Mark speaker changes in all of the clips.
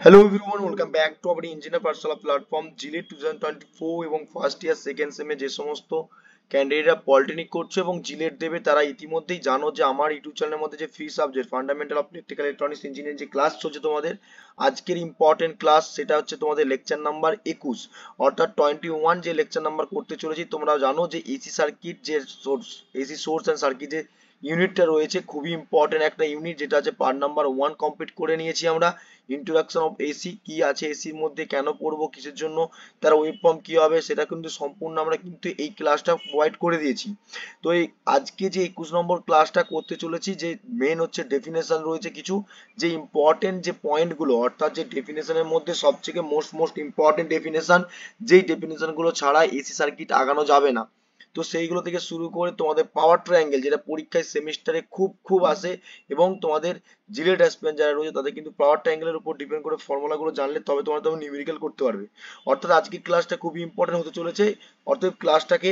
Speaker 1: Hello everyone, welcome back to our engineer Pathsala platform JELET 2024 এবং first year second সেমে যে সমস্ত ক্যান্ডিডেটরা polytechnic করছে এবং জিলেট দেবে তারা ইতিমধ্যেই জানো যে আমার ইউটিউব চ্যানেলের মধ্যে যে free subject fundamental of electrical electronics engineering যে ক্লাস চলছে তোমাদের আজকের ইম্পর্টেন্ট ক্লাস, সেটা হচ্ছে তোমাদের লেকচার নাম্বার 21 অর্থাৎ 21 যে লেকচার নাম্বার করতে চলেছি। তোমরা জানো যে এসি সার্কিট যে source, AC source and circuit যে ইউনিটটা রয়েছে খুবই ইম্পর্টেন্ট একটা ইউনিট, যেটা আছে পার্ট নাম্বার 1 কমপ্লিট করে নিয়েছি আমরা। ইন্ট্রোডাকশন অফ এসি কি আছে, এসির মধ্যে কেন পড়বো, কিসের জন্য, তার ওয়েবফর্ম কি হবে, সেটা কিন্তু সম্পূর্ণ আমরা কিন্তু এই ক্লাসটা প্রোভাইড করে দিয়েছি। তো এই আজকে যে 21 নম্বর ক্লাসটা করতে চলেছি, যে মেন হচ্ছে ডেফিনেশন রয়েছে কিছু, যে ইম্পর্টেন্ট যে পয়েন্টগুলো, অর্থাৎ যে ডেফিনেশনের মধ্যে সবথেকে মোস্ট ইম্পর্টেন্ট ডেফিনেশন, যেই ডেফিনেশনগুলো ছাড়া এসি সার্কিট আগানো যাবে না। তো সেইগুলো থেকে শুরু করে তোমাদের পাওয়ার ট্রায়াঙ্গেল, যেটা পরীক্ষায় সেমিস্টারে খুব আসে, এবং তোমাদের জিলেট অ্যাসপিরেন্ট যারা রয়েছে তাদের কিন্তু পাওয়ার ট্রায়াঙ্গেলের উপর ডিপেন্ড করে ফর্মুলাগুলো জানলে তবে তোমরা নিউমেরিক্যাল করতে পারবে। অর্থাৎ আজকের ক্লাসটা খুবই ইম্পর্টেন্ট হতে চলেছে। অর্থাৎ ক্লাসটাকে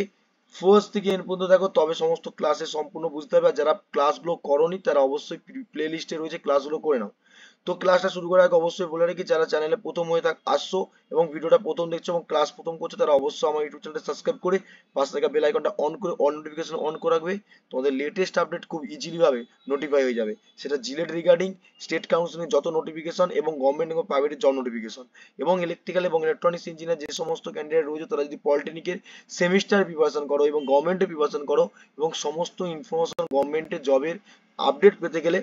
Speaker 1: ফার্স্ট থেকে এন্ড পর্যন্ত দেখো, তবে সমস্ত ক্লাসে সম্পূর্ণ বুঝতে পারবে। আর যারা ক্লাসগুলো করোনি তারা অবশ্যই প্লে লিস্টে রয়েছে, ক্লাসগুলো করে নাও। তো ক্লাসটা শুরু করার আগে অবশ্যই বলে রাখি, যারা চ্যানেলে প্রথম হয়ে আসছো এবং ভিডিওটা প্রথম দেখছো এবং ক্লাস প্রথম করছো, তারা অবশ্যই আমার ইউটিউব চ্যানেলটা সাবস্ক্রাইব করে পাশে থাকা বেল আইকনটা অন করে অল নোটিফিকেশন অন করে রাখবে। তোমাদের লেটেস্ট আপডেট খুব ইজিলি ভাবে নোটিফাই হয়ে যাবে, সেটা জিলেট রিগার্ডিং স্টেট কাউন্সিলিং যত নোটিফিকেশন এবং গভর্নমেন্ট এবং প্রাইভেটের জব নোটিফিকেশন, এবং ইলেকট্রিক্যাল এবং ইলেকট্রনিক্স ইঞ্জিনিয়ার যে সমস্ত ক্যান্ডিডেট রয়েছে তারা যদি পলিটেকনিকের সেমিস্টার প্রিপারেশন করো এবং গভর্নমেন্টে প্রিপারেশন করো এবং সমস্ত ইনফরমেশন গভর্নমেন্টের জবের আপডেট পেতে গেলে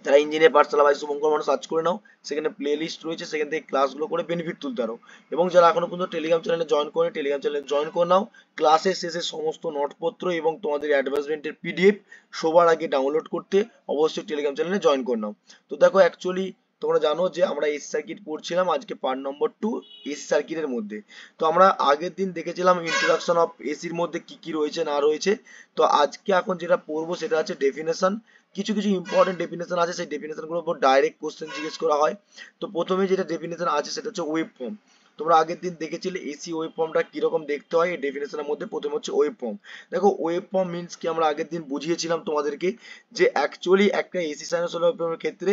Speaker 1: যারা ইঞ্জিনিয়ার পাঠশালা বা শুভঙ্কর মানুষ সার্চ করে নাও, সেখানে প্লে লিস্ট রয়েছে, সেখান থেকে ক্লাসগুলো করে বেনিফিট তুলতে পারো। এবং যারা এখনো পর্যন্ত টেলিগ্রাম চ্যানেলে জয়েন করে, টেলিগ্রাম চ্যানেলে জয়েন করে নাও। ক্লাসের শেষে সমস্ত নোটপত্র এবং তোমাদের অ্যাডভার্টাইজমেন্টের পিডিএফ সবার আগে ডাউনলোড করতে অবশ্যই টেলিগ্রাম চ্যানেলে জয়েন করে নাও। তো দেখো, অ্যাকচুয়ালি তোমরা জানো যে আমরা এসি সার্কিট পড়ছিলাম আজকে পার্ট নম্বর 2 এসি সার্কিটের মধ্যে। তো আমরা আগের দিন দেখেছিলাম ইন্ট্রোডাকশন অফ এসির মধ্যে কি কি রয়েছে না রয়েছে। তো আজকে এখন যেটা পড়বো সেটা হচ্ছে ডেফিনেশন। কিছু কিছু ইম্পর্টেন্ট ডেফিনেশন আছে, সেই ডেফিনেশন গুলোর উপর ডাইরেক্ট কোশ্চেন জিজ্ঞেস করা হয়। তো প্রথমে যেটা ডেফিনেশন আছে সেটা হচ্ছে ওয়েভ ফর্ম। তোমরা আগের দিন দেখেছিলে এসি ওয়েভ ফর্মটা কিরকম দেখতে হয়। এই ডেফিনেশনের মধ্যে প্রথমে হচ্ছে ওয়েভ ফর্ম। দেখো, ওয়েভ ফর্ম মিন্স কি, আমরা আগের দিন বুঝিয়েছিলাম তোমাদেরকে যে অ্যাকচুয়ালি একটা এসি সাইনোসয়েডাল ওয়েভফর্মের ক্ষেত্রে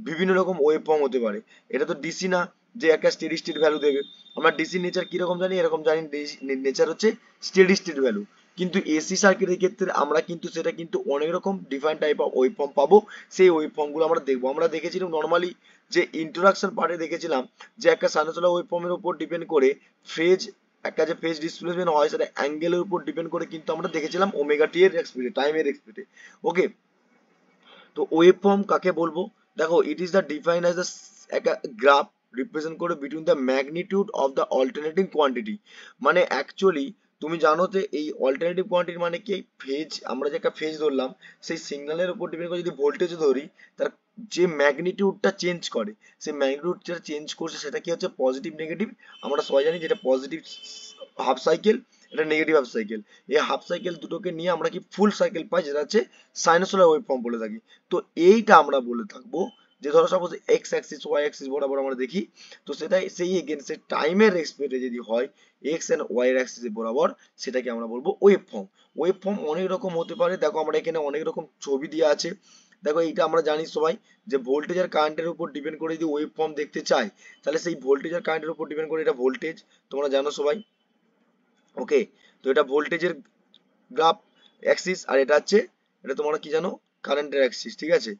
Speaker 1: বিভিন্ন রকম ওয়েভ ফর্ম হতে পারে। এটা তো ডিসি না যে একটা স্টেডি স্টেট ভ্যালু দেবে। আমরা ডিসি নেচার কিরকম জানি, এরকম জানি নেচার হচ্ছে স্টেডি স্টেট ভ্যালু। কিন্তু এসি সার্কিটের ক্ষেত্রে আমরা কিন্তু সেটা কিন্তু অনেক রকম ডিফারেন্ট টাইপ অফ ওয়েভফর্ম পাবো। সেই ওয়েভফর্ম গুলো আমরা দেখবো। আমরা দেখেছিলাম নর্মালি যে ইন্ট্রোডাকশন পার্টে দেখেছিলাম যে একটা সাইনোসয়েডাল ওয়েভফর্মের উপর ডিপেন্ড করে ফেজ, একটা যে ফেজ ডিসপ্লেসমেন্ট হয় সেটা অ্যাঙ্গেলের উপর ডিপেন্ড করে কিন্তু আমরা দেখেছিলাম ওমেগা টি এর এক্সপিরিয়ে টাইমের এক্সপিরিয়ে। ওকে, তো ওয়েভফর্ম কাকে বলবো? দেখো, it is the define as the একটা গ্রাফ রিপ্রেজেন্ট করে between the magnitude of the alternating quantity. মানে অ্যাকচুয়ালি তুমি জানো যে এই অল্টারনেটিভ কোয়ান্টিটি মানে কি, ফেজ, আমরা যে একটা ফেজ ধরলাম, সেই সিগন্যালের উপর ডিপেন্ড করে যদি ভোল্টেজ ধরি, তার যে ম্যাগনিটিউডটা চেঞ্জ করে, সেই ম্যাগনিটিউড যেটা চেঞ্জ করছে সেটা কি হচ্ছে পজিটিভ নেগেটিভ। আমরা সবাই জানি যেটা পজিটিভ হাফ সাইকেল, এটা নেগেটিভ হাফ সাইকেল। এই হাফ সাইকেল দুটোকে নিয়ে আমরা কি ফুল সাইকেল পাই, যেটা হচ্ছে সাইনোসয়েডাল ওয়েভফর্ম বলে থাকি। তো এইটা আমরা বলে থাকবো যে ধরো suppose X axis Y axis বরাবর আমরা দেখি, তো সেটাই সেই এগেনস্টে টাইমের রেসপেক্টে যদি হয় এক্স এন্ড ওয়াই এর অ্যাক্সিস বরাবর, সেটাকে আমরা বলবো ওয়েভ ফর্ম। ওয়েভ ফর্ম অনেক রকম হতে পারে। দেখো, আমরা এখানে অনেক রকম ছবি দিয়ে আছে। দেখো, এইটা আমরা জানি সবাই যে ভোল্টেজ আর কারেন্টের উপর ডিপেন্ড করে যদি ওয়েভ ফর্ম দেখতে চাই, তাহলে সেই ভোল্টেজ আর কারেন্টের উপর ডিপেন্ড করে, এটা ভোল্টেজ তোমরা জানো সবাই। ওকে, তো এটা ভোল্টেজের গ্রাফ অ্যাক্সিস, আর এটা হচ্ছে, এটা তোমরা কি জানো, কারেন্টের অ্যাক্সিস। ঠিক আছে,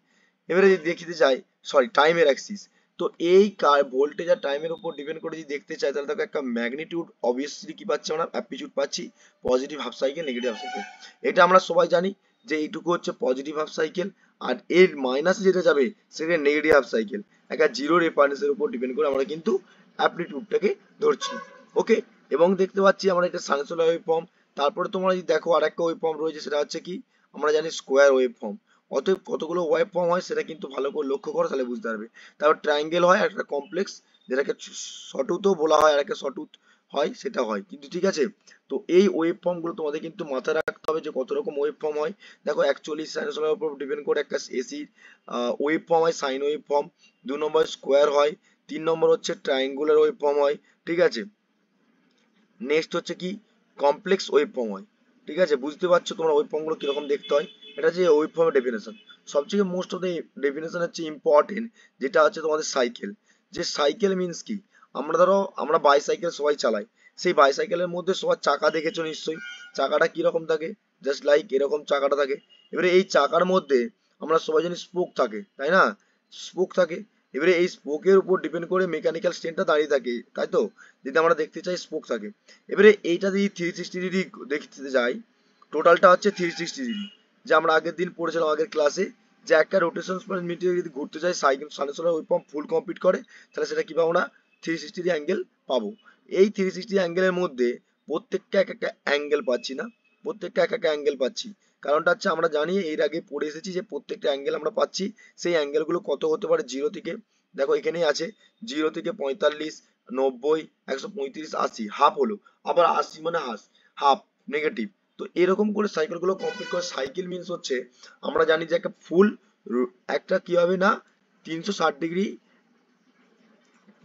Speaker 1: এবারে যদি দেখতে চাই, সরি, টাইমের অ্যাক্সিস। তো এই ভোল্টেজ আর টাইমের উপর ডিপেন্ড করে যদি দেখতে চাই, তাহলে দেখো একটা ম্যাগনিটিউড অবভিয়াসলি কি পাচ্ছি আমরা, অ্যামপ্লিটিউড পাচ্ছি, positive half cycle negative half cycle. এটা আমরা সবাই জানি যে এইটুকু হচ্ছে পজিটিভ হাফ সাইকেল, আর এর মাইনাসে যেটা যাবে সেটা নেগেটিভ হাফ সাইকেল। একটা জিরো রেফারেন্সের উপর ডিপেন্ড করে আমরা কিন্তু অ্যামপ্লিটিউডটাকে ধরছি। ওকে, এবং দেখতে পাচ্ছি আমরা এটা সাইনোসয়েডাল ওয়েভফর্ম। তারপরে তোমরা যদি দেখো আর একটা ওয়েভফর্ম রয়েছে, সেটা হচ্ছে কি, আমরা জানি স্কোয়ার ওয়েভফর্ম। অতএব কতগুলো ওয়েভফর্ম হয় সেটা কিন্তু ভালো করে লক্ষ্য করো, তাহলে বুঝতে পারবে। তারপর ট্রায়াঙ্গেল হয়, একটা কমপ্লেক্স, যেটাকে সটুথও বলা হয়, আর একটা সটুথ হয়, সেটা হয় কিন্তু। ঠিক আছে, তো এই ওয়েভফর্ম গুলো তোমাদের কিন্তু মাথায় রাখতে হবে যে কত রকম ওয়েভফর্ম হয়। দেখো, অ্যাকচুয়ালি সাইনোসয়েডের উপর ডিপেন্ড করে একটা এসি ওয়েভফর্ম হয় সাইন ওয়েভফর্ম, 2 নম্বর স্কোয়ার হয়, 3 নম্বর হচ্ছে ট্রায়াঙ্গুলার ওয়েভফর্ম হয়। ঠিক আছে, নেক্সট হচ্ছে কি, কমপ্লেক্স ওয়েভফর্ম হয়। ঠিক আছে, বুঝতে পারছো তোমরা ওয়েভফর্ম গুলো কিরকম দেখতে হয়। এটা যে ওয়েভফর্মের ডেফিনেশন। সবচেয়ে মোস্ট অফ দ্য ডেফিনেশন হচ্ছে ইম্পর্টেন্ট, যেটা হচ্ছে তোমাদের সাইকেল। যে সাইকেল মিনস কি, আমরা ধরো আমরা বাইসাইকেল সবাই চালাই, সেই বাইসাইকেলের মধ্যে সবার চাকা দেখেছো নিশ্চয়ই, চাকাটা কিরকম থাকে, জাস্ট লাইক এরকম চাকাটা থাকে। এবারে এই চাকার মধ্যে আমরা সবাই জানি স্পোক থাকে, তাই না, স্পোক থাকে। এবারে এই স্পোকের উপর ডিপেন্ড করে মেকানিক্যাল স্ট্রেনটা দাঁড়িয়ে থাকে, তাই তো, যদি আমরা দেখতে চাই স্পোক থাকে। এবারে এইটা যদি 360 ডিগ্রি দেখতে যাই, টোটালটা হচ্ছে 360 ডিগ্রি, যে আমরা আগের দিন পড়েছিলাম আগের ক্লাসে, যে একটা রোটেশন পার মিনিটে যদি ঘুরতে যায় cycle sinusoidal waveform full complete করে, তাহলে সেটা কি পাবো না, 360 অ্যাঙ্গেল পাবো। এই 360 অ্যাঙ্গেলের মধ্যে প্রত্যেকটা এক একটা অ্যাঙ্গেল পাচ্ছি না, প্রত্যেকটা এক একটা অ্যাঙ্গেল পাচ্ছি, কারণটা হচ্ছে আমরা জানি এর আগে পড়ে এসেছি যে প্রত্যেকটা অ্যাঙ্গেল আমরা পাচ্ছি, সেই অ্যাঙ্গেলগুলো কত হতে পারে, জিরো থেকে, দেখো এখানেই আছে, 0 থেকে 45, 90, 135, 80, হাফ হলো, আবার 80 মানে হাফ নেগেটিভ। তো এরকম করে সাইকেলগুলো কমপ্লিট করে, সাইকেল মিনস হচ্ছে আমরা জানি যে একটা ফুল একটা কি হবে না, 360 ডিগ্রি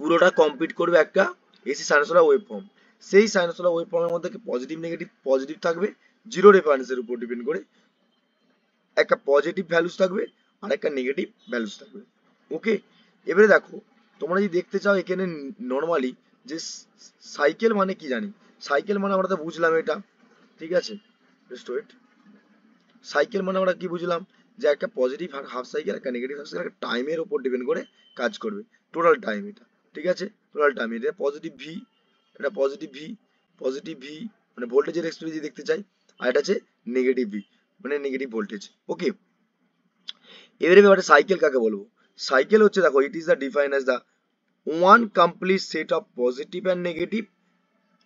Speaker 1: পুরোটা কমপ্লিট করবে একটা এসি সাইনোসয়েডাল ওয়েভফর্ম। সেই সাইনোসয়েডাল ওয়েভফর্মের মধ্যে পজিটিভ নেগেটিভ, পজিটিভ থাকবে জিরো রেফারেন্সের উপর ডিপেন্ড করে, একটা পজিটিভ ভ্যালুস থাকবে আর একটা নেগেটিভ ভ্যালুস থাকবে। ওকে, এবারে দেখো তোমরা যদি দেখতে চাও এখানে নর্মালি যে সাইকেল মানে কি জানি, সাইকেল মানে আমরা তো বুঝলাম এটা, ঠিক আছে, জাস্ট ওয়েট। সাইকেল মানে আমরা কি বুঝলাম, যে একটা পজিটিভ হাফ সাইকেল একটা নেগেটিভ হাফ সাইকেল একটা টাইমের উপর ডিপেন্ড করে কাজ করবে, টোটাল টাইম এটা, ঠিক আছে, টোটাল টাইম। এটা পজিটিভ ভি, এটা পজিটিভ ভি, পজিটিভ ভি মানে ভোল্টেজের এক্সপ্রেস যদি দেখতে চাই, আর এটা হচ্ছে নেগেটিভ ভি মানে নেগেটিভ ভোল্টেজ। ওকে, এবারে ব্যাপারে সাইকেল কাকে বলবো, সাইকেল হচ্ছে দেখো it is the define as the one complete set of positive and negative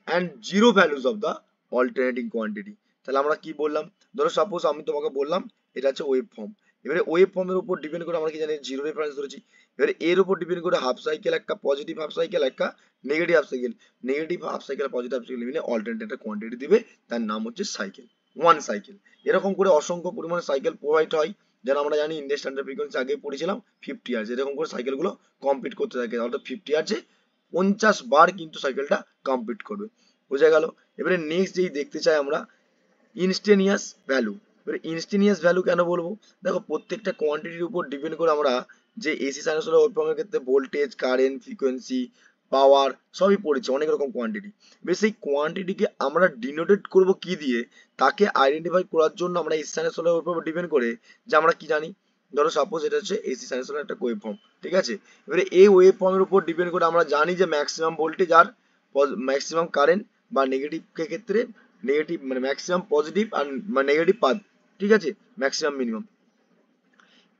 Speaker 1: and zero values of the alternating quantity. তাহলে আমরা কি বললাম, ধরো সাপোজ আমি তোমাকে বললাম এটা হচ্ছে ওয়েভ ফর্ম, এবারে ওয়েভ ফর্মের উপর ডিপেন্ড করে আমরা কি জানি জিরো রেফারেন্স ধরেছি, এবারে এর উপর ডিপেন্ড করে হাফ সাইকেল একটা পজিটিভ হাফ সাইকেল একটা negative half cycle, negative half cycle positive half cycle মিলে অল্টারনেট একটা কোয়ান্টিটি দিবে, তার নাম হচ্ছে সাইকেল, ওয়ান সাইকেল। এরকম করে অসংখ্য পরিমাণে সাইকেল প্রোভাইড হয়, যেন আমরা জানি ইন্ডিয়ান স্ট্যান্ডার্ড ফ্রিকোয়েন্সি আগে পড়েছিলাম 50 ইয়ার্স, এরকম করে সাইকেলগুলো কমপ্লিট করতে থাকে, অর্থাৎ 50 ইয়ার্সে 50 বার কিন্তু সাইকেলটা কমপ্লিট করবে, বোঝা গেল। এবারে নেক্সট যেই দেখতে চাই আমরা ইনস্টেনিয়াস ভ্যালু। এবারে ইনস্টেনিয়াস ভ্যালু কেন বলবো, দেখো প্রত্যেকটা কোয়ান্টিটির উপর ডিপেন্ড করে আমরা যে এসি সাইনোসয়েডাল ওয়েভফর্মের ক্ষেত্রে ভোল্টেজ কারেন্ট ফ্রিকোয়েন্সি পাওয়ার সবই পড়েছি, অনেক রকম কোয়ান্টিটি, বেশ সেই কোয়ান্টিটিকে আমরা ডিনোটেট করব কি দিয়ে, তাকে আইডেন্টিফাই করার জন্য আমরা এসি সাইনোসয়েডাল ওয়েভফর্ম ডিপেন্ড করে, যে আমরা কি জানি, ধরো সাপোজ এটা হচ্ছে এসি সাইনোসয়েডাল একটা ওয়েভফর্ম, ঠিক আছে, এবারে এই ওয়েভফর্মের উপর ডিপেন্ড করে আমরা জানি যে ম্যাক্সিমাম ভোল্টেজ আর ম্যাক্সিমাম কারেন্ট বা নেগেটিভ ক্ষেত্রে নেগেটিভ মানে ম্যাক্সিমাম পজিটিভ আর নেগেটিভ পাদ, ঠিক আছে, ম্যাক্সিমাম মিনিমাম।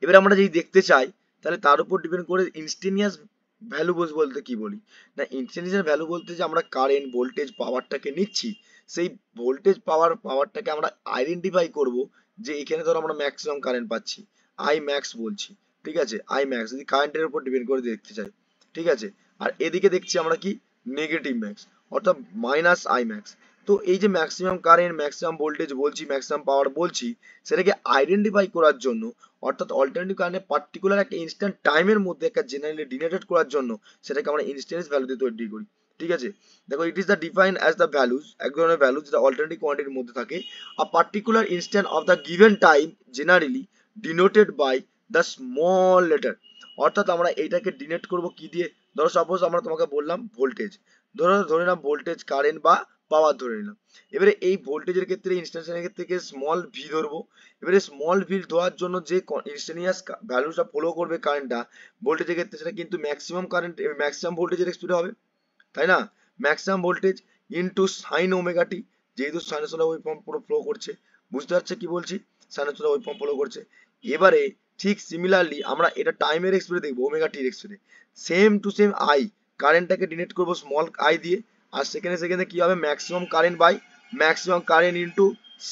Speaker 1: এবার আমরা যদি দেখতে চাই তাহলে তার উপর ডিপেন্ড করে ইনস্টেনিয়াস ভ্যালু বলতে কি বলি, না ইনস্টেনিয়াস ভ্যালু বলতে যে আমরা কারেন্ট ভোল্টেজ পাওয়ারটাকে নিচ্ছি, সেই ভোল্টেজ পাওয়ারটাকে আমরা আইডেন্টিফাই করব, যে এখানে ধরো আমরা ম্যাক্সিমাম কারেন্ট পাচ্ছি, আই ম্যাক্স বলছি, ঠিক আছে, আই ম্যাক্স যদি কারেন্টের উপর ডিপেন্ড করে দেখতে চাই, ঠিক আছে, আর এদিকে দেখছি আমরা কি নেগেটিভ ম্যাক্স অর্থাৎ মাইনাস আই ম্যাক্স। তো এই যে ম্যাক্সিমাম কারেন্ট ম্যাক্সিমাম ভোল্টেজ বলছি ম্যাক্সিমাম পাওয়ার বলছি, সেটাকে আইডেন্টিফাই করার জন্য, অর্থাৎ অল্টারনেটিভ কারেন্ট পার্টিকুলার একটা ইনস্ট্যান্ট টাইমের মধ্যে একটা জেনারেলি ডিনোটেট করার জন্য সেটাকে আমরা ইনস্ট্যান্স ভ্যালু দিয়ে তৈরি করি, ঠিক আছে। দেখো it is the define as the values, এক ধরনের ভ্যালু যেটা অল্টারনেটিভ কোয়ান্টিটির মধ্যে থাকে, a particular instant of the given time generally denoted by the small letter. অর্থাৎ আমরা এইটাকে ডিনোট করব কি দিয়ে, ধরো সাপোজ আমরা তোমাকে বললাম ভোল্টেজ, ধরে নাও ভোল্টেজ কারেন্ট বা পাওয়ার ধরে নিলাম, এবারে এই ভোল্টেজের ক্ষেত্রে ইনস্ট্যান্টেনিয়াস ক্ষেত্রে স্মল ভি ধরবো, এবারে স্মল ভি ধরার জন্য যে ইনস্ট্যান্টেনিয়াস ভ্যালুটা ফলো করবে কারেন্টটা ভোল্টেজের ক্ষেত্রে, সেটা কিন্তু ম্যাক্সিমাম কারেন্ট ম্যাক্সিমাম ভোল্টেজের এক্সপ্রেস হবে, তাই না, maximum voltage into sine omega t, যেহেতু সাইনোসয়েডাল ওয়েভফর্ম পুরো ফ্লো করছে, বুঝতে পারছে কি বলছি, সাইনোসয়েডাল ওয়েভফর্ম ফ্লো করছে। এবারে ঠিক সিমিলারলি আমরা এটা টাইমের এক্সপ্রেস দেখবো ওমেগা টির express, same to same I কারেন্টটাকে ডিনোট করবো স্মল আই দিয়ে, আর সেখানে কি হবে maximum current by maximum current into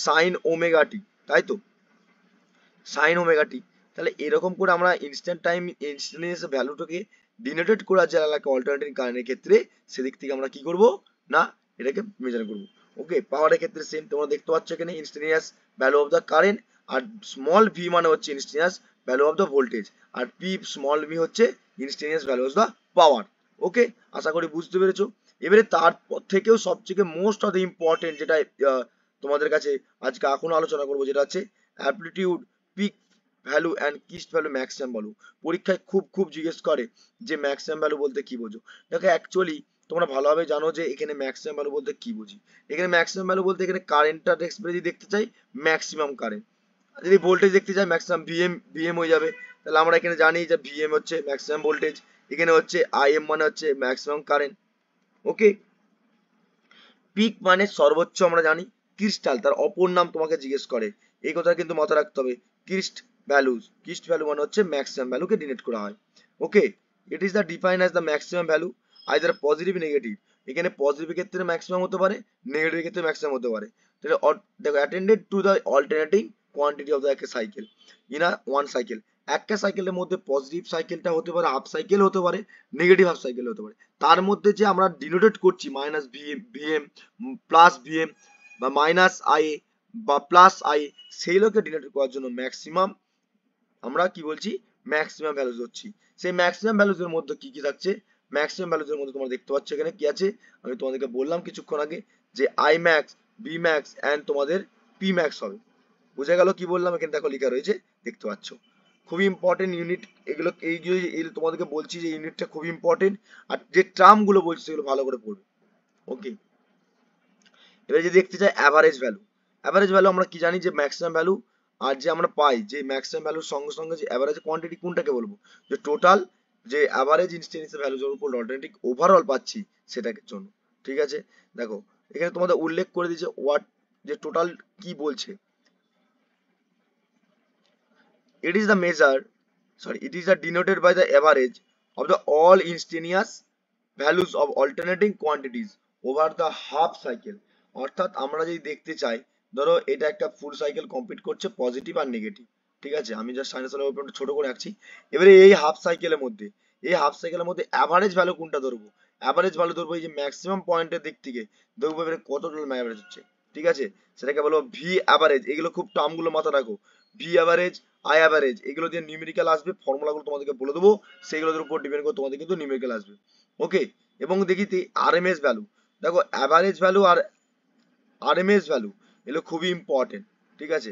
Speaker 1: sine omega t, তাই তো, সাইন ওমেগা টি। তাহলে এরকম করে আমরা ইনস্ট্যান্ট টাইম ইনস্ট্যান্টেনিয়াস ভ্যালুটাকে ডিনোটেট করার যে এলাকা অল্টারনেটিং কারেন্টের ক্ষেত্রে, সেদিক থেকে আমরা কি করব না এটাকে মেজার করব। ওকে, পাওয়ারের ক্ষেত্রে সেম, তোমরা দেখতে পাচ্ছ এখানে instantaneous value of the current, আর স্মল ভি মানে হচ্ছে instantaneous value of the voltage, আর পি স্মল ভি হচ্ছে instantaneous value of the power. Okay, আশা করি বুঝতে পেরেছো। এবারে তার থেকেও সবথেকে মোস্ট অফ দ্য ইম্পর্টেন্ট যেটা তোমাদের কাছে আজকে এখন আলোচনা করবো, যেটা হচ্ছে amplitude pick value and কিস্ট value maximum value. পরীক্ষায় খুব খুব জিজ্ঞেস করে যে ম্যাক্সিমাম ভ্যালু বলতে কি বোঝো। দেখো অ্যাকচুয়ালি তোমরা ভালোভাবে জানো যে এখানে ম্যাক্সিমাম ভ্যালু বলতে কি বুঝি। এখানে ম্যাক্সিমাম ভ্যালু বলতে এখানে কারেন্টটা যদি দেখতে চাই ম্যাক্সিমাম কারেন্ট, যদি ভোল্টেজ দেখতে চাই ম্যাক্সিমাম ভিএম হয়ে যাবে। তাহলে আমরা এখানে জানি যে ভিএম হচ্ছে ম্যাক্সিমাম ভোল্টেজ, এখানে হচ্ছে আইএম মানে হচ্ছে ম্যাক্সিমাম কারেন্ট। ওকে, পিক মানে সর্বোচ্চ আমরা জানি, ক্রিস্টাল তার অপর নাম তোমাকে জিজ্ঞেস করে, এই কথা কিন্তু মাথায় রাখতে হবে। কিস্ট ভ্যালু মানে হচ্ছে ম্যাক্সিমাম ভ্যালুকে ডিনোট করা হয়। Okay, it is the define as the maximum value either positive negative. এখানে পজিটিভ ক্ষেত্রে ম্যাক্সিমাম হতে পারে, নেগেটিভ ক্ষেত্রে ম্যাক্সিমাম হতে পারে। তাহলে দেখো attended to the alternating quantity of the একটা cycle in a one cycle. একটা সাইকেলের মধ্যে পজিটিভ সাইকেলটা হতে পারে, হাফ সাইকেল হতে পারে, নেগেটিভ হাফ সাইকেল হতে পারে। তার মধ্যে যে আমরা ডিনোটেড করছি মাইনাস ভিএম প্লাস ভিএম বা মাইনাস আই বা প্লাস আই, সেইগুলোকে ডিনোট করার জন্য ম্যাক্সিমাম আমরা কি বলছি, ম্যাক্সিমাম ভ্যালুজ হচ্ছি। সেই ম্যাক্সিমাম ভ্যালুজের মধ্যে কি কি থাকছে, ম্যাক্সিমাম ভ্যালুজের মধ্যে তোমরা দেখতে পাচ্ছ এখানে কি আছে, আমি তোমাদেরকে বললাম কিছুক্ষণ আগে যে I max, B max and তোমাদের পি ম্যাক্স হবে। বুঝে গেল কি বললাম, এখানে দেখো লেখা রয়েছে দেখতে পাচ্ছ। খুবই ইম্পর্টেন্ট ইউনিট এগুলো, এইগুলো তোমাদেরকে বলছি যে ইউনিটটা খুবই ইম্পর্টেন্ট, আর যে টার্ম গুলো বলছি সেগুলো ভালো করে পড়বে। ওকে, এবার যদি দেখতে চাই অ্যাভারেজ ভ্যালু, অ্যাভারেজ ভ্যালু আমরা কি জানি যে ম্যাক্সিমাম ভ্যালু আর যে আমরা পাই যে ম্যাক্সিমাম ভ্যালুর সঙ্গে সঙ্গে যে অ্যাভারেজ কোয়ান্টিটি কোনটাকে বলবো, যে টোটাল যে অ্যাভারেজ ইনস্ট্যান্টিয়াস ভ্যালু যার উপর অল্টারনেটিভ ওভারঅল পাচ্ছি সেটাকে জন্য। ঠিক আছে, দেখো এখানে তোমাদের উল্লেখ করে দিয়েছে হোয়াট, যে টোটাল কি বলছে। It is the measure, it is the denoted by the average of the all instantaneous values of alternating quantities over the half cycle। অর্থাৎ আমরা যদি দেখতে চাই, ধরো এটা একটা ফুল সাইকেল কমপ্লিট করছে পজিটিভ আর নেগেটিভ, ঠিক আছে, আমি জাস্ট সাইনাসলের উপর ছোট করে রাখছি। এবারে এই হাফ সাইকেলের মধ্যে, অ্যাভারেজ ভ্যালু কোনটা ধরবো, অ্যাভারেজ ভ্যালু ধরবো এই যে ম্যাক্সিমাম পয়েন্টের দিক থেকে, দেখবো এবারে কত টোটাল অ্যাভারেজ হচ্ছে। ঠিক আছে, সেটাকে বলবো ভি অ্যাভারেজ। এগুলো খুব টার্ম গুলো মাথা রাখো, ভি অ্যাভারেজ, আই অ্যাভারেজ, এগুলো দিয়ে নিউমেরিক্যাল আসবে, ফর্মুলাগুলো তোমাদেরকে বলে দেবো, সেগুলোর উপর ডিপেন্ড করে তোমাদের কিন্তু নিউমেরিক্যাল আসবে। ওকে, এবং দেখি আরএমএস ভ্যালু, দেখো অ্যাভারেজ ভ্যালু আর আরএমএস ভ্যালু এগুলো খুবই ইম্পর্টেন্ট। ঠিক আছে,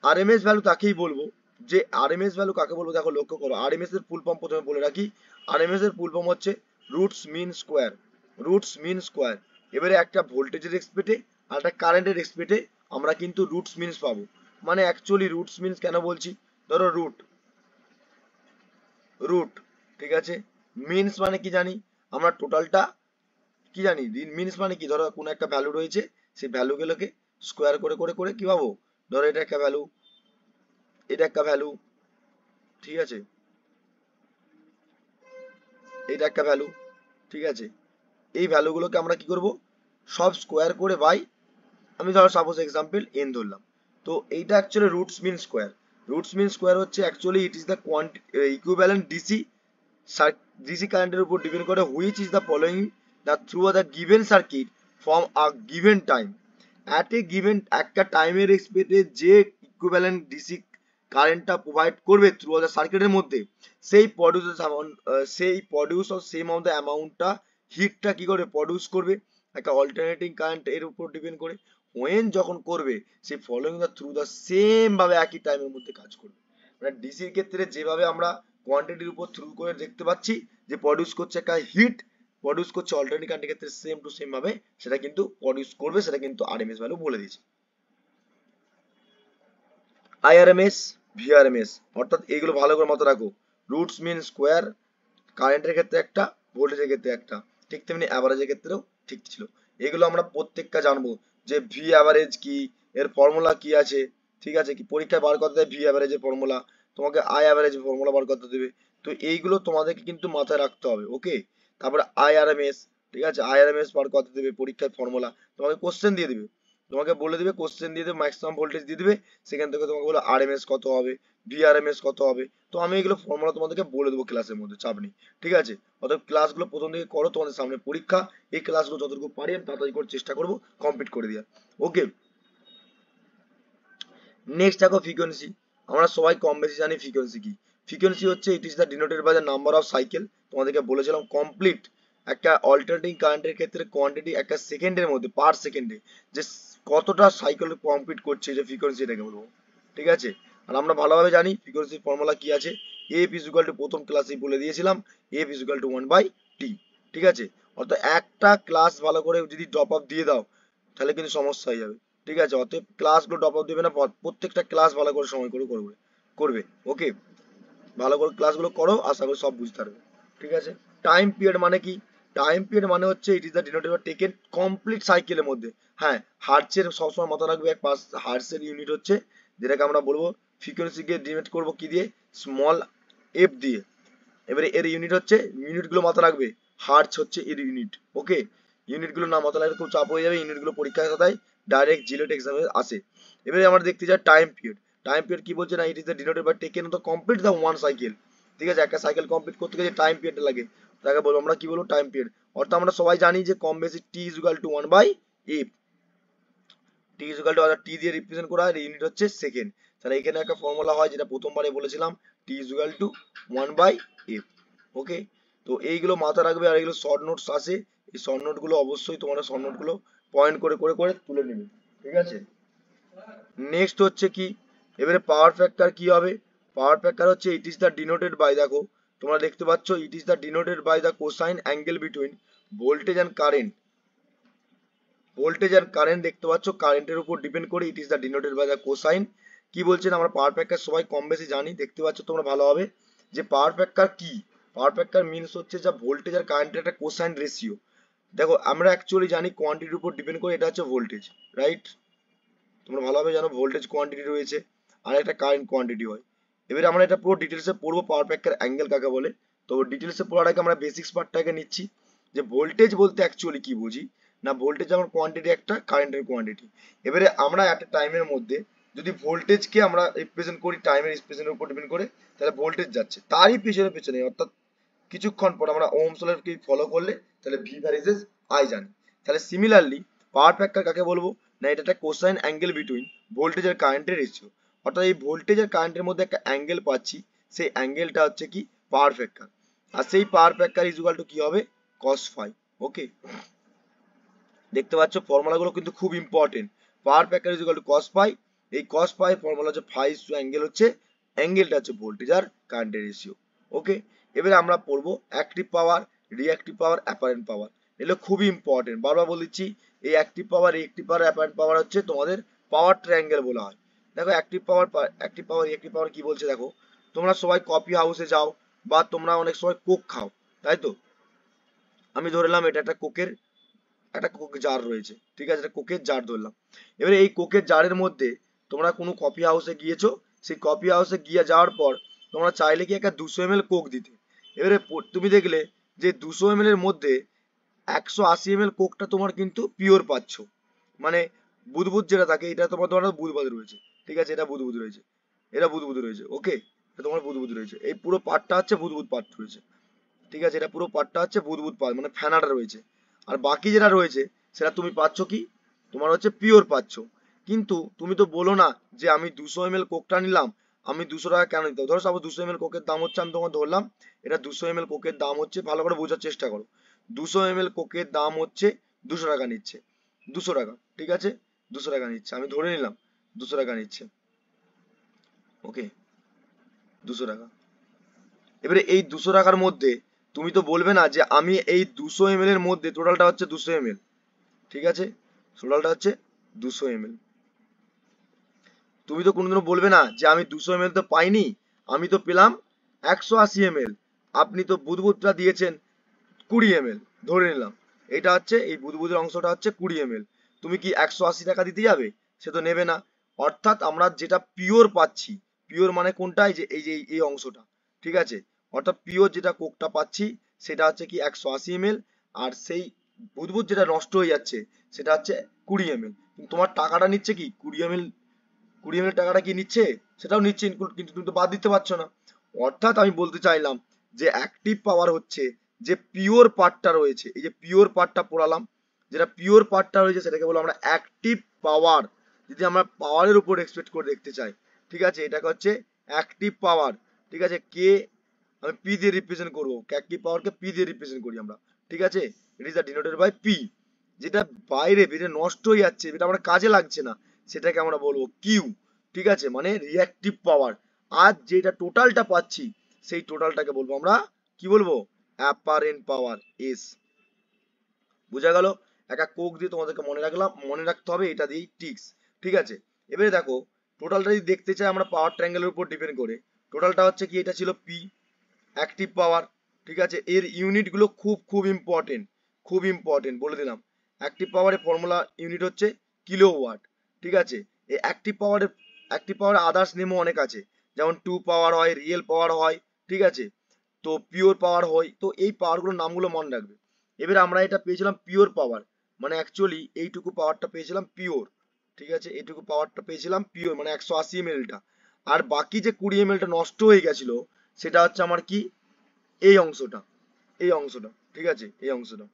Speaker 1: আরএমএস ভ্যালু তাকেই বলবো, যে আরএমএস ভ্যালু কাকে বলবো, দেখো লক্ষ্য করো, আরএমএস এর ফুল ফর্ম প্রথমে বলে রাখি, আরএমএস এর ফুল ফর্ম হচ্ছে roots mean square, roots mean square. এবারে একটা ভোল্টেজের রেসপেক্টে আর একটা কারেন্টের রেসপেক্টে আমরা কিন্তু রুটস মিনস পাবো। মানে অ্যাকচুয়ালি রুটস মিনস কেন বলছি, ধরো রুট, রুট, ঠিক আছে, মিনস মানে কি জানি আমরা টোটালটা কি জানি, মিনস মানে কি, ধরো কোনো একটা ভ্যালু রয়েছে, সেই ভ্যালুগুলোকে স্কোয়ার করে করে করে কি পাবো, ধরো এটা একটা ভ্যালু, এটা একটা ভ্যালু, ঠিক আছে, এটা একটা ভ্যালু, ঠিক আছে, এই ভ্যালুগুলোকে আমরা কি করব, সব স্কোয়ার করে বাই, আমি ধরো সাপোজ এক্সাম্পল এন ধরলাম। তো এইটা actually roots mean square, roots mean square হচ্ছে actually it is the equivalent DC DC কারেন্টের উপর ডিপেন্ড করে, which is the following the through the given circuit from a given time, at a given একটা টাইমের রেসপেক্টে যে equivalent DC কারেন্টটা provide করবে থ্রু দ্য সার্কিটের মধ্যে, সেই প্রডিউস সেম অফ দ্য অ্যামাউন্টটা হিটটা কি করে প্রডিউস করবে, একটা অল্টারনেটিং কারেন্ট এর উপর ডিপেন্ড করে, ওয়েন যখন করবে সেই following the through the same ভাবে একই টাইমের মধ্যে কাজ করবে। মানে ডিসির ক্ষেত্রে যেভাবে আমরা কোয়ান্টিটির উপর থ্রু করে দেখতে পাচ্ছি যে প্রডিউস করছে একটা হিট, প্রডিউস করছে অল্টারনেটিং কারেন্টের ক্ষেত্রে সেম টু সেম ভাবে সেটা কিন্তু প্রডিউস করবে, সেটা কিন্তু আরএমএস ভ্যালু বলে দিয়েছে। আইআরএমএস, ভিআরএমএস, অর্থাৎ এইগুলো ভালো করে মাথায় রাখো, রুটস মিন স্কোয়ার, কারেন্টের ক্ষেত্রে একটা, ভোল্টেজের ক্ষেত্রে একটা, ঠিক তেমনি অ্যাভারেজের ক্ষেত্রেও ঠিক ছিল। এগুলো আমরা প্রত্যেকটা জানবো যে ভি অ্যাভারেজ কি, এর ফর্মুলা কি আছে, ঠিক আছে, কি পরীক্ষায় বার করতে দেয় ভি অ্যাভারেজের ফর্মুলা, তোমাকে আই অ্যাভারেজের ফর্মুলা বার করতে দেবে। তো এইগুলো তোমাদেরকে কিন্তু মাথায় রাখতে হবে। ওকে, তারপরে আইআরএমএস, ঠিক আছে, আইআরএমএস বার করতে দেবে পরীক্ষায় ফর্মুলা, তোমাকে কোশ্চেন দিয়ে দিবে, তোমাকে বলে দিবে, কোশ্চেন দিয়ে দেবে, ম্যাক্সিমাম ভোল্টেজ দিয়ে দিবে, সেখান থেকে তোমাকে বলে আরএমএস কত হবে, ভিআরএমএস কত হবে। তো আমি এগুলো ফর্মুলা তোমাদেরকে বলে দেবো ক্লাসের মধ্যে, চাপ নেই। ঠিক আছে, অতএব ক্লাসগুলো প্রথম থেকে করো, তোমাদের সামনে পরীক্ষা, এই ক্লাসগুলো যতটুকু পারি আমি তাড়াতাড়ি করে চেষ্টা করবো কমপ্লিট করে দেওয়ার। ওকে, নেক্সট দেখো ফ্রিকোয়েন্সি, আমরা সবাই কম বেশি জানি ফ্রিকোয়েন্সি কি। ফ্রিকোয়েন্সি হচ্ছে it is the denoted by the number of cycle, তোমাদেরকে বলেছিলাম কমপ্লিট একটা অল্টারনেটিং কারেন্টের ক্ষেত্রে কোয়ান্টিটি একটা সেকেন্ডের মধ্যে, পার সেকেন্ডে যে কতটা সাইকেল কমপ্লিট করছে, যে ফ্রিকোয়েন্সি এটাকে বলবো। ঠিক আছে, আর আমরা ভালোভাবে জানি ফ্রিকোয়েন্সির ফর্মুলা কি আছে, এফ ইজ ইকুয়াল টু, প্রথম ক্লাসেই বলে দিয়েছিলাম, F is equal two 1/t। ঠিক আছে, অর্থাৎ একটা ক্লাস ভালো করে যদি ড্রপ আপ দিয়ে দাও তাহলে কিন্তু সমস্যা হয়ে যাবে। ঠিক আছে, অতএব ক্লাসগুলো ড্রপ আপ দেবে না, প্রত্যেকটা ক্লাস ভালো করে সময় করে করবে। ওকে, ভালো করে ক্লাসগুলো করো, আশা করি সব বুঝতে পারবে। ঠিক আছে, টাইম পিরিয়ড মানে কি? টাইম পিরিয়ড মানে হচ্ছে it is the denoted by taken complete সাইকেলের মধ্যে। হ্যাঁ, হার্টসের সবসময় মাথা রাখবে, এক পাঁচ হার্টসের ইউনিট হচ্ছে, যেটাকে আমরা বলবো ফ্রিকোয়েন্সিকে ডিনোট করবো কি দিয়ে, স্মল এফ দিয়ে। এবারে এর ইউনিট হচ্ছে, ইউনিটগুলো মাথা রাখবে, হার্টস হচ্ছে এর ইউনিট। ওকে, ইউনিটগুলো না মাথা রাখলে খুব চাপ হয়ে যাবে, ইউনিটগুলো পরীক্ষার খাতায় ডাইরেক্ট জিলেট এক্সামে আসে। এবারে আমরা দেখতে যাই টাইম পিরিয়ড। টাইম পিরিয়ড কি বলছে না, it is the denoted by taken the complete the one cycle. ঠিক আছে, একটা সাইকেল কমপ্লিট করতে গেলে টাইম পিরিয়ড লাগে, তাকে বলবো আমরা কি বলবো, টাইম পিরিয়ড। অর্থাৎ আমরা সবাই জানি যে কম বেশি T is equal to 1/f। T is equal to, অর্থাৎ টি দিয়ে রিপ্রেজেন্ট করা হয়, ইউনিট হচ্ছে সেকেন্ড। তাহলে এখানে একটা ফর্মুলা হয় যেটা প্রথমবারে বলেছিলাম, টি ইজ ইকুয়াল টু 1/f। ওকে, তো এইগুলো মাথা রাখবে। আর এগুলো শর্ট নোটস আছে, এই শর্ট নোট গুলো অবশ্যই তোমরা শর্ট নোট গুলো পয়েন্ট করে করে করে তুলে নেবে। ঠিক আছে, নেক্সট হচ্ছে কি, এবারে পাওয়ার ফ্যাক্টর কি হবে? পাওয়ার ফ্যাক্টর হচ্ছে it is the denoted by, দেখো তোমরা দেখতে পাচ্ছ, it is the denoted by the cosine angle between voltage and current. Voltage আর কারেন্ট দেখতে পাচ্ছ, কারেন্টের উপর ডিপেন্ড করে it is the denoted by the cosine. কি বলছেন, আমরা পাওয়ার ফ্যাক্টর সবাই কম বেশি জানি, দেখতে পাচ্ছ তোমরা ভালোভাবে যে পাওয়ার ফ্যাক্টর কি। পাওয়ার ফ্যাক্টর মিনস হচ্ছে যা ভোল্টেজ আর কারেন্টের একটা কোসাইন রেশিও। দেখো আমরা অ্যাকচুয়ালি জানি কোয়ান্টিটির উপর ডিপেন্ড করে, এটা হচ্ছে ভোল্টেজ, রাইট? তোমরা ভালোভাবে জানো ভোল্টেজ কোয়ান্টিটি রয়েছে আর একটা কারেন্ট কোয়ান্টিটি হয়। এবারে আমরা এটা পুরো ডিটেলসে পড়বো, পাওয়ার ফ্যাক্টর অ্যাঙ্গেল কাকে বলে। তো ডিটেলসে পড়ার আগে আমরা বেসিক্স পার্টটাকে নিচ্ছি, যে ভোল্টেজ বলতে অ্যাকচুয়ালি কি বুঝি না। ভোল্টেজ আমার কোয়ান্টিটি, একটা কারেন্টের কোয়ান্টিটি। এবারে আমরা একটা টাইমের মধ্যে যদি ভোল্টেজকে আমরা রিপ্রেজেন্ট করি টাইমের এক্সপ্রেশনের উপর ডিপেন্ড করে, তাহলে ভোল্টেজ যাচ্ছে তারই পেছনে পেছনে, অর্থাৎ কিছুক্ষণ পর আমরা ওহমস লকে ফলো করলে তাহলে ভি ভ্যারিজেস আই জানি। তাহলে সিমিলারলি পাওয়ার ফ্যাক্টর কাকে বলবো না, এটা একটা কোসাইন অ্যাঙ্গেল বিটুইন ভোল্টেজ আর কারেন্টের রেশিও। অর্থাৎ এই ভোল্টেজ আর কারেন্টের মধ্যে একটা অ্যাঙ্গেল পাচ্ছি, সেই অ্যাঙ্গেলটা হচ্ছে কি পাওয়ার ফ্যাক্টর। আর সেই power factor is equal to কি হবে, cos phi। ওকে, দেখতে পাচ্ছ ফর্মুলাগুলো কিন্তু খুব important. Power factor is equal two cos phi, এই cos phi ফর্মুলা হচ্ছে phi ইজ টু অ্যাঙ্গেল, হচ্ছে অ্যাঙ্গেলটা হচ্ছে ভোল্টেজ আর কারেন্টের রেশিও। ওকে, এবারে আমরা পড়বো অ্যাক্টিভ পাওয়ার, রিঅ্যাক্টিভ পাওয়ার, অ্যাপারেন্ট পাওয়ার। এগুলো খুবই ইম্পর্টেন্ট, বারবার বলে দিচ্ছি। এই অ্যাক্টিভ পাওয়ার, রিঅ্যাক্টিভ পাওয়ার, অ্যাপারেন্ট পাওয়ার হচ্ছে তোমাদের পাওয়ার ট্রায়াঙ্গেল বলা হয়। দেখো অ্যাক্টিভ পাওয়ার, রিঅ্যাক্টিভ পাওয়ার কি বলছে দেখো, তোমরা সবাই কফি হাউসে যাও বা তোমরা অনেক সময় কোক খাও, তাই তো? আমি ধরে নিলাম এটা একটা কোক জার রয়েছে, ঠিক আছে, এটা কোকের জার ধরলাম। এবারে এই কোকের জারের মধ্যে তোমরা কোনো কফি হাউসে গিয়েছো, সেই কফি হাউসে গিয়ে যাওয়ার পর তোমরা চাইলে কি একটা 200 ml কোক দিতে। এবারে তুমি দেখলে যে 200 ml এর মধ্যে 180 ml কোকটা তোমার কিন্তু পিওর পাচ্ছ, মানে বুদবুদ যেটা থাকে, এটা তোমার বুদবুদ রয়েছে। ঠিক আছে, এটা বুদবুদ রয়েছে, এটা বুদবুদ রয়েছে। ওকে, এটা তোমার বুদবুদ রয়েছে, এই পুরো পার্টটা হচ্ছে বুদবুদ পার্ট রয়েছে। ঠিক আছে, এটা পুরো পার্টটা হচ্ছে বুদবুদ পার্ট, মানে ফেনাটা রয়েছে। আর বাকি যেটা রয়েছে সেটা তুমি পাচ্ছ কি, তোমার হচ্ছে পিওর পাচ্ছ। কিন্তু তুমি তো বলো না যে আমি 200 ml কোকটা নিলাম, আমি 200 টাকা কেন নিতে হবে? ধরো সাপোজ 200 ml কোকের দাম হচ্ছে, আমি তোমাকে ধরলাম এটা 200 ml কোকের দাম হচ্ছে, ভালো করে বোঝার চেষ্টা করো। 200 ml কোকের দাম হচ্ছে 200 টাকা নিচ্ছে, 200 টাকা, ঠিক আছে, 200 টাকা নিচ্ছে, আমি ধরে নিলাম 200 টাকা নিচ্ছে। ওকে, 200 টাকা। এবারে এই 200 টাকার মধ্যে তুমি তো বলবে না যে আমি এই 200 ml এর মধ্যে, টোটালটা হচ্ছে 200 ml, ঠিক আছে, টোটালটা হচ্ছে 200 ml। তুমি তো কোনোদিনও বলবে না যে আমি 200 ml তো পাইনি, আমি তো পেলাম 180 ml। আপনি তো বুদবুদটা দিয়েছেন 20 ml, ধরে নিলাম এটা হচ্ছে, এই বুদবুদের অংশটা হচ্ছে 20 ml। তুমি কি 180 টাকা দিতে যাবে? সে তো নেবে না। অর্থাৎ আমরা যেটা পিওর পাচ্ছি, পিওর মানে কোনটা, এই অংশটা, ঠিক আছে, অর্থাৎ পিওর যেটা কোকটা পাচ্ছি সেটা হচ্ছে কি 180 ml। আর সেই বুদবুদ যেটা নষ্ট হয়ে যাচ্ছে সেটা হচ্ছে 20 ml। তোমার টাকাটা নিচ্ছে কি 20 ml, 20 ml টাকাটা কি নিচ্ছে, সেটাও নিচ্ছে ইনক্লুড, কিন্তু তুমি তো বাদ দিতে পারছো না। অর্থাৎ আমি বলতে চাইলাম যে অ্যাক্টিভ পাওয়ার হচ্ছে যে পিওর পার্টটা রয়েছে, এই যে পিওর পার্টটা পড়ালাম, যেটা পিওর পার্টটা রয়েছে সেটাকে বলো আমরা অ্যাক্টিভ পাওয়ার। যদি আমরা পাওয়ারের উপর এক্সপেক্ট করে দেখতে চাই, ঠিক আছে, এটাকে হচ্ছে অ্যাক্টিভ পাওয়ার। ঠিক আছে, কে আমি পি দিয়ে রিপ্রেজেন্ট করবো, অ্যাক্টিভ পাওয়ারকে পি দিয়ে রিপ্রেজেন্ট করি আমরা। ঠিক আছে, it is the denoted by P. যেটা বাইরে বেরিয়ে নষ্ট হয়ে যাচ্ছে, যেটা আমার কাজে লাগছে না, সেটাকে আমরা বলবো কিউ। ঠিক আছে, মানে রিঅ্যাক্টিভ পাওয়ার। আর যেটা টোটালটা পাচ্ছি সেই টোটালটাকে বলবো আমরা কি বলবো, অ্যাপারেন্ট পাওয়ার, এস। বোঝা গেল? একটা কোক দিয়ে তোমাদেরকে মনে রাখতে হবে, এটা দিয়েই টিক্স। ঠিক আছে, এবারে দেখো টোটালটা যদি দেখতে চাই আমরা পাওয়ার ট্রায়াঙ্গেলের উপর ডিপেন্ড করে, টোটালটা হচ্ছে কি, এটা ছিল পি, অ্যাক্টিভ পাওয়ার। ঠিক আছে, এর ইউনিট গুলো খুব খুব ইম্পর্টেন্ট, খুব ইম্পর্টেন্ট বলে দিলাম। অ্যাক্টিভ পাওয়ারের ফর্মুলা ইউনিট হচ্ছে কিলোওয়াট। ঠিক আছে, এই অ্যাক্টিভ পাওয়ারের আদার্স নেমও অনেক আছে, যেমন টু পাওয়ার হয়, রিয়েল পাওয়ার হয়। ঠিক আছে, তো পিওর পাওয়ার হয়, তো এই পাওয়ারগুলোর নামগুলো মনে রাখবে। এবারে আমরা এটা পেয়েছিলাম পিওর পাওয়ার, মানে অ্যাকচুয়ালি এইটুকু পাওয়ারটা পেয়েছিলাম পিওর। ঠিক আছে, এইটুকু পাওয়ারটা পেয়েছিলাম পিওর, মানে 180 ml টা। আর বাকি যে 20 ml টা নষ্ট হয়ে গেছিল সেটা হচ্ছে আমার কি, এই অংশটা, এই অংশটা। ঠিক আছে, এই অংশটা।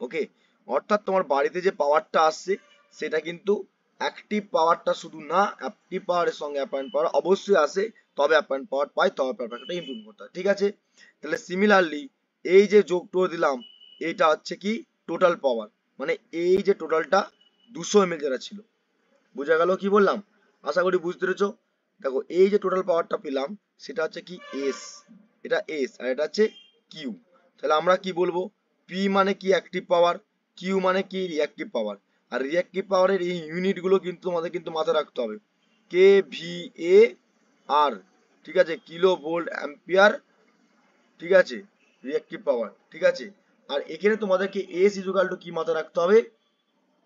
Speaker 1: ওকে, অর্থাৎ তোমার বাড়িতে যে পাওয়ারটা আসছে সেটা কিন্তু অ্যাক্টিভ পাওয়ারটা শুধু না, অ্যাক্টিভ পাওয়ারের সঙ্গে অ্যাপারেন্ট পাওয়ার অবশ্যই আসে, তবে অ্যাপারেন্ট পাওয়ার পাই, তবে পাওয়ারটা ইমপ্রুভ করতে হয়। ঠিক আছে, তাহলে সিমিলারলি এই যে যোগটো দিলাম এইটা হচ্ছে কি টোটাল পাওয়ার, মানে এই যে টোটালটা 200 ml যেটা ছিল। বোঝা গেল কি বললাম? আশা করি বুঝতে পেরেছো। দেখো এই যে টোটাল পাওয়ারটা পেলাম সেটা হচ্ছে কি এস, এটা এস আর এটা হচ্ছে কিউ। তাহলে আমরা কি বলবো, পি মানে কি অ্যাক্টিভ পাওয়ার, কিউ মানে কি রিঅ্যাক্টিভ পাওয়ার। আর রিঅ্যাক্টিভ পাওয়ারের এই ইউনিট গুলো কিন্তু তোমাদের কিন্তু মাথায় রাখতে হবে, কে ভি এ আর। ঠিক আছে, কিলো ভোল্ট অ্যাম্পিয়ার। ঠিক আছে, রিঅ্যাক্টিভ পাওয়ার। ঠিক আছে, আর এখানে তোমাদেরকে এস ইজুকাল টু কি মাথায় রাখতে হবে,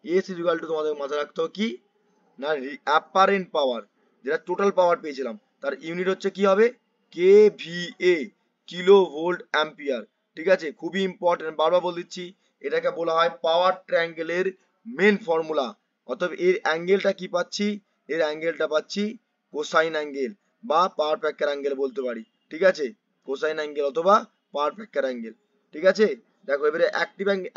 Speaker 1: এস ইজুকাল টু তোমাদের মাথায় রাখতে হবে কি না, অ্যাপারেন্ট পাওয়ার, যেটা টোটাল পাওয়ার পেয়েছিলাম তার ইউনিট হচ্ছে কি হবে, K V A, kilo volt ampere. ঠিক আছে, খুবই ইম্পর্টেন্ট, বারবার বলে দিচ্ছি, এটাকে বলা হয় পাওয়ার ট্রায়াঙ্গেলের মেন ফর্মুলা। অতএব এর অ্যাঙ্গেলটা কি পাচ্ছি, এর অ্যাঙ্গেলটা পাচ্ছি কোসাইন অ্যাঙ্গেল বা পাওয়ার ফ্যাক্টর অ্যাঙ্গেল বলতে পারি। ঠিক আছে, কোসাইন অ্যাঙ্গেল অথবা পাওয়ার ফ্যাক্টর অ্যাঙ্গেল। ঠিক আছে, দেখো এবারে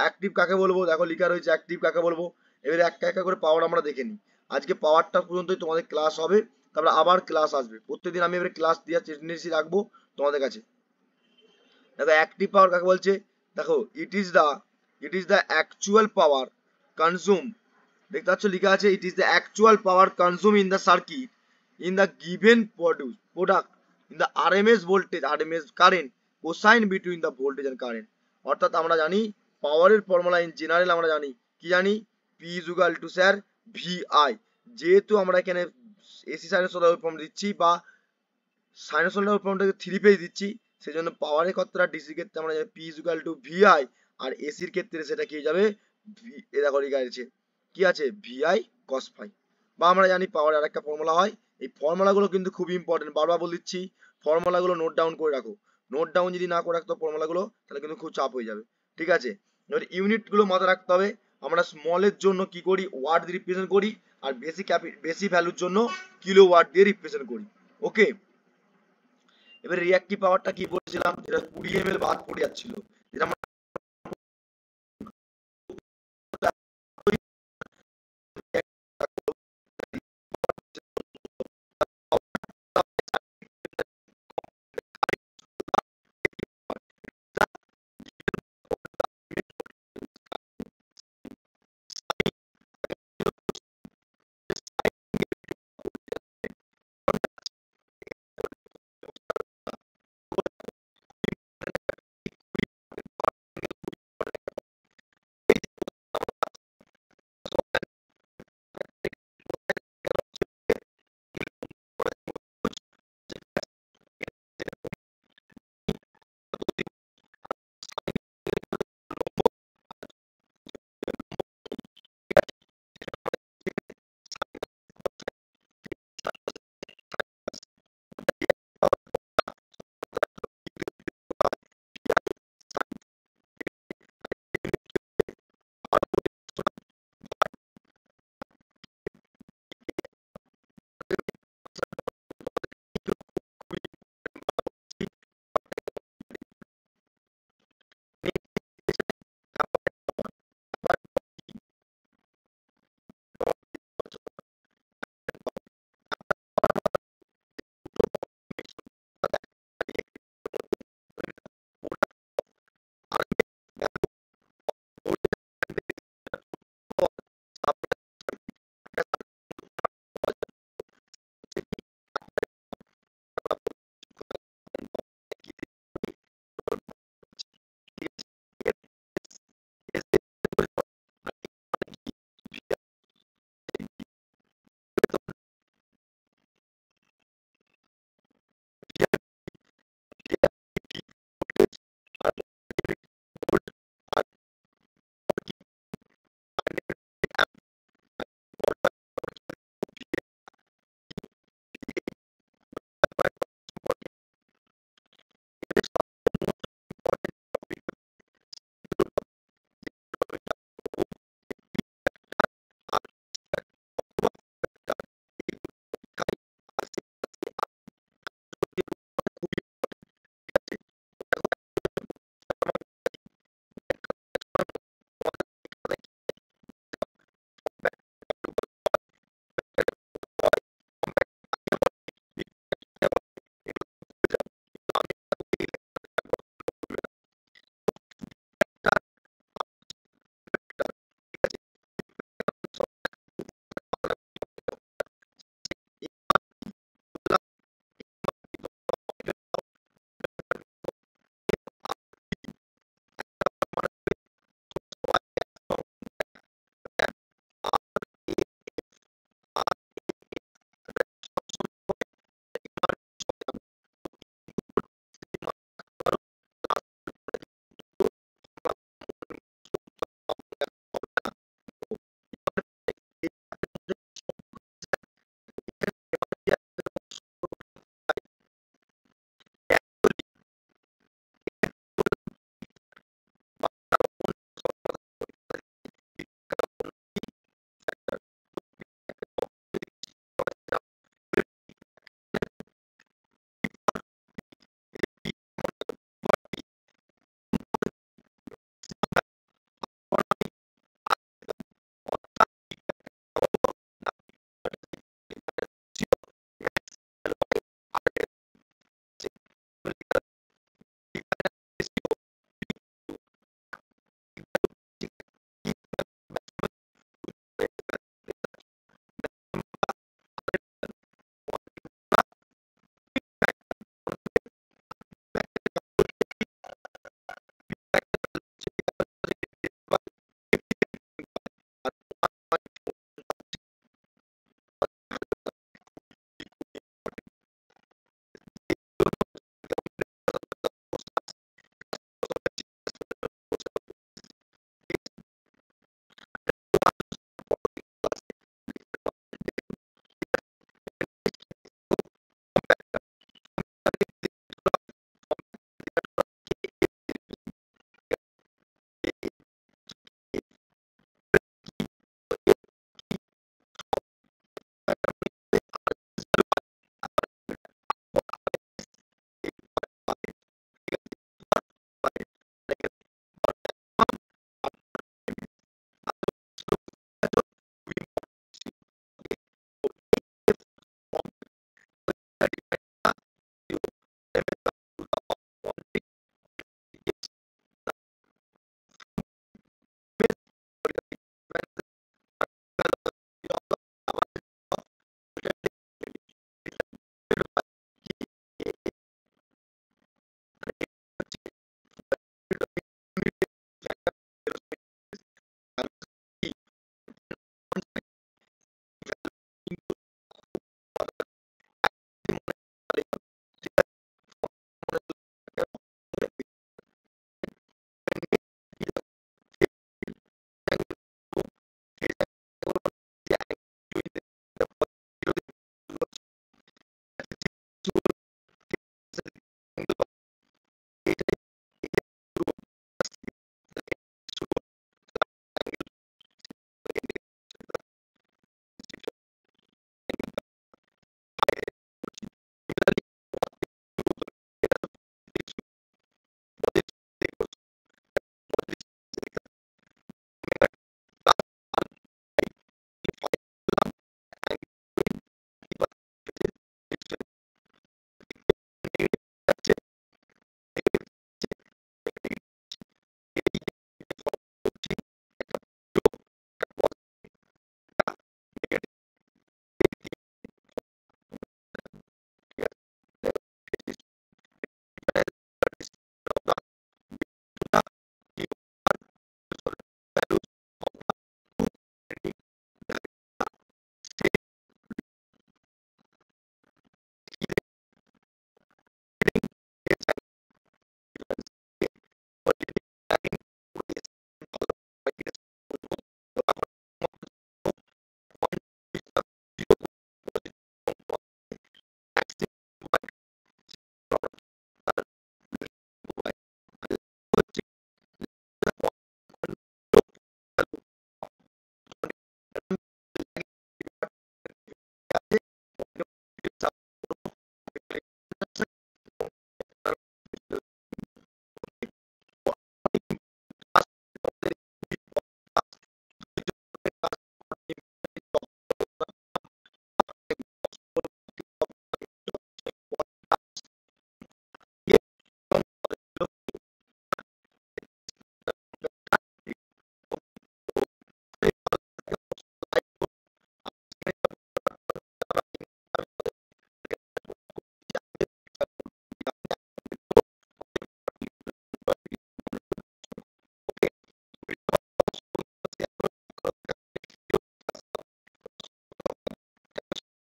Speaker 1: অ্যাক্টিভ কাকে বলবো, দেখো লেখা রয়েছে অ্যাক্টিভ কাকে বলবো। এবারে একটা একটা করে পাওয়ার আমরা দেখে নিই। আজকে পাওয়ারটা পর্যন্তই তোমাদের ক্লাস হবে, তারপরে আবার ক্লাস আসবে। প্রত্যেকদিন আমি এবারে ক্লাস দেওয়ার টেন্ডেন্সি রাখবো তোমাদের কাছে। দেখো অ্যাক্টিভ পাওয়ার কাকে বলছে, দেখো it is the actual power consume. দেখতে পাচ্ছ লেখা আছে it is the actual power consume in the circuit in the given product in the RMS voltage, RMS current, cosine between the voltage and current. অর্থাৎ আমরা জানি পাওয়ারের formula in general আমরা জানি কি, জানি P is equal two sir V I. যেহেতু আমরা এখানে এসি সাইনোসয়েডাল ওয়েভফর্ম দিচ্ছি বা সাইনোসয়েডাল ওয়েভফর্মটাকে 3 ফেজ দিচ্ছি, সেই জন্য পাওয়ারের ক্ষেত্রে ডিসির ক্ষেত্রে আমরা জানি P is equal to V I, আর এসির ক্ষেত্রে সেটা কি হয়ে যাবে, এ দেখো লেখা আছে কি আছে, ভি আই কস ফাই। বা আমরা জানি পাওয়ার আরেকটা ফর্মুলা হয়। এই ফর্মুলাগুলো কিন্তু খুব ইম্পর্টেন্ট, বারবার বলে দিচ্ছি ফর্মুলাগুলো নোট ডাউন করে রাখো। নোট ডাউন যদি না করে রাখতো ফর্মুলাগুলো, তাহলে কিন্তু খুব চাপ হয়ে যাবে। ঠিক আছে, এবার ইউনিট গুলো মাথায় রাখতে হবে। আমরা স্মলের জন্য কি করি, ওয়াট দিয়ে রিপ্রেজেন্ট করি, আর বেশি ভ্যালুর জন্য কিলো ওয়াট দিয়ে রিপ্রেজেন্ট করি। ওকে, এবার রিঅ্যাক্টিভ পাওয়ারটা কি বলেছিলাম, যেটা 20 ml বাদ পড়ে যাচ্ছিল, যেটা আমরা